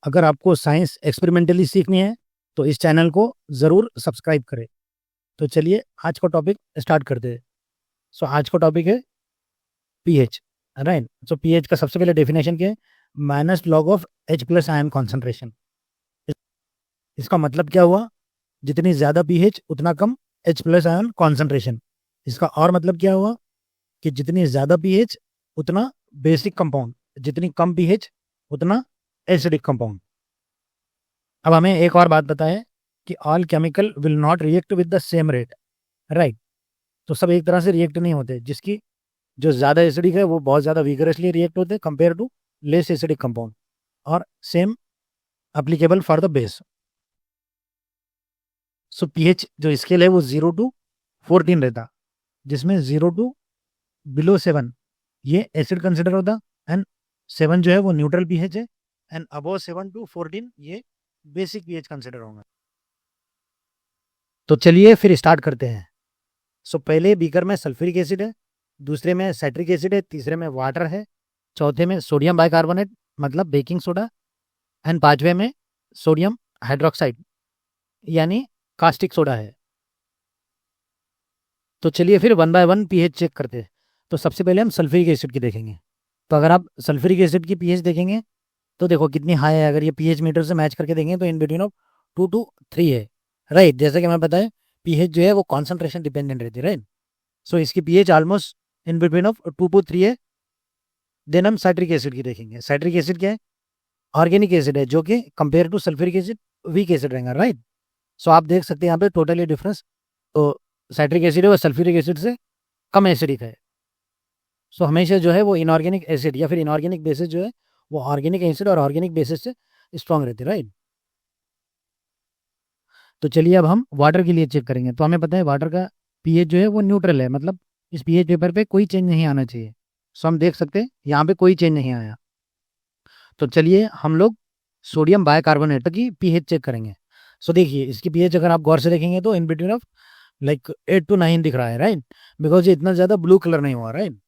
अगर आपको science experimentally सीखनी है तो इस चैनल को ज़रूर सब्सक्राइब करें। तो चलिए आज का टॉपिक स्टार्ट करते हैं। सो आज का टॉपिक है पीएच, राइट। सो पीएच का सबसे पहले डेफिनेशन क्या है? Minus log of H plus ion concentration. इसका मतलब क्या हुआ? जितनी ज़्यादा पीएच उतना कम एच प्लस आयन कॉन्सेंट्रेशन। इसका और मतलब क्या हुआ कि जितनी ज़्यादा पीएच उतना बेसिक कंपाउंड, जितनी कम पीएच उतना एसिडिक कंपाउंड। अब हमें एक और बात बताएं कि all chemical will not react with the same rate, right. तो सब एक तरह से रिएक्ट नहीं होते। जिसकी जो ज़्यादा एसिडिक है वो बहुत ज़्यादा विगरसली रिएक्ट होते हैं compare to less acidic compound, और same applicable for the base. So pH जो स्केल है वो 0 to 14 रहता, जिसमें 0 to बिलो 7 ये एसिड कंसिडर होता, एंड 7 जो है वो न्यूट्रल पीएच है, एंड अबव 7 to 14 ये बेसिक पीएच कंसिडर होगा। तो चलिए फिर स्टार्ट करते हैं। सो पहले बीकर में सल्फ्यूरिक एसिड है, दूसरे में साइट्रिक एसिड है, तीसरे में वाटर है, चौथे में सोडियम बाइकार्बोनेट मतलब बेकिंग सोडा, एंड पांचवे में सोडियम हाइड्रोक्साइड यानी कास्टिक सोडा है। तो चलिए फिर one by one pH check करते हैं। तो सबसे पहले हम सल्फ्यूरिक एसिड की देखेंगे। तो अगर आप सल्फ्यूरिक एसिड की पीएच देखेंगे तो देखो कितनी हाई है। अगर ये पीएच मीटर से मैच करके देखेंगे तो इन बिटवीन ऑफ 2 to 3 है, राइट। जैसे कि मैं बताया पीएच जो है वो कॉन्सेंट्रेशन डिपेंडेंट रहती है, राइट। सो इसकी pH almost in between of 2 to 3 है। देन हम साइट्रिक एसिड की देखेंगे। साइट्रिक एसिड क्या है? ऑर्गेनिक एसिड है, जो कि compare to sulphuric acid weak acid रहेगा, राइट। सो आप देख सकते हैं यहाँ पे टोटली डिफरेंस। तो साइट्रिक एसिड है वो सल्फ्यूरिक एसिड से कम एसिडिक है। सो हमेशा जो है वो इनऑर्गेनिक एसिड या फिर इनऑर्गेनिक बेसिस जो है वो ऑर्गेनिक एसिड और ऑर्गेनिक बेसिस से स्ट्रॉन्ग रहती है, राइट। तो चलिए अब हम वाटर के लिए चेक करेंगे। तो हमें पता है वाटर का पीएच जो है वो न्यूट्रल है, मतलब इस पीएच पेपर पे कोई चेंज नहीं आना चाहिए। सो हम देख सकते हैं यहाँ पे कोई चेंज नहीं आया। तो चलिए हम लोग सोडियम बाइकार्बोनेट की पीएच चेक करेंगे। सो देखिए इसकी पीएच अगर आप गौर से देखेंगे तो in between of like 8 to 9 दिख रहा है, राइट, बिकॉज ये इतना ज़्यादा ब्लू कलर नहीं हुआ, राइट।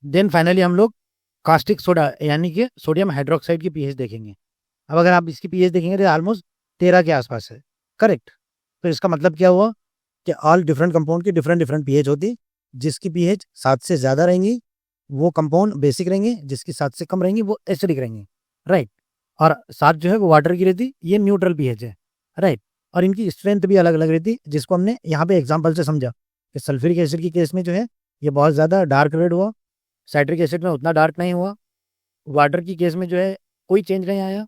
देन फाइनली हम लोग कास्टिक सोडा यानी कि सोडियम हाइड्रोक्साइड की पीएच देखेंगे। अब अगर आप इसकी पीएच देखेंगे तो ऑलमोस्ट 13 के आसपास है, करेक्ट। तो इसका मतलब क्या हुआ कि ऑल डिफरेंट कंपाउंड की डिफरेंट डिफरेंट पीएच होती। जिसकी पीएच 7 से ज़्यादा रहेंगी वो कंपाउंड बेसिक रहेंगे, जिसकी 7 से कम रहेंगी वो एसिडिक रहेंगे, राइट। और 7 जो है वो वाटर की रहती, ये न्यूट्रल पीएच है, राइट। और इनकी स्ट्रेंथ भी अलग अलग रहती, जिसको हमने यहाँ पे एग्जाम्पल से समझा कि सल्फ्यूरिक एसिड की केस में जो है ये बहुत ज़्यादा डार्क रेड हुआ, साइट्रिक एसिड में उतना डार्क नहीं हुआ, वाटर की केस में जो है कोई चेंज नहीं आया।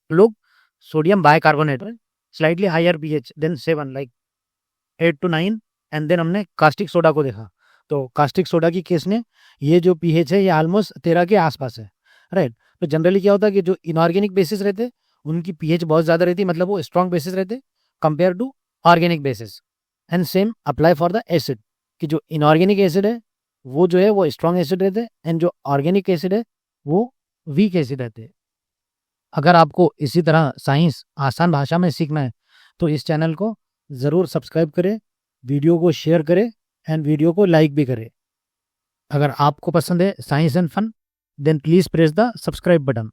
लोग sodium bicarbonate slightly higher pH than 7 like 8 to 9, and then हमने कास्टिक सोडा को देखा। तो कास्टिक सोडा की केस में ये जो पीएच है ये ऑलमोस्ट 13 के आसपास है, राइट। तो जनरली क्या होता है कि जो इनऑर्गेनिक बेसिस रहते उनकी पीएच बहुत ज़्यादा रहती, मतलब वो स्ट्रॉन्ग बेसिस रहते compare to organic bases. And same apply for the acid कि जो इनऑर्गेनिक एसिड है वो जो है वो स्ट्रॉन्ग एसिड रहते, एंड जो ऑर्गेनिक एसिड है वो वीक एसिड रहते। अगर आपको इसी तरह साइंस आसान भाषा में सीखना है तो इस चैनल को ज़रूर सब्सक्राइब करें, वीडियो को शेयर करें, एंड वीडियो को लाइक भी करें। अगर आपको पसंद है science and fun then please press the subscribe button.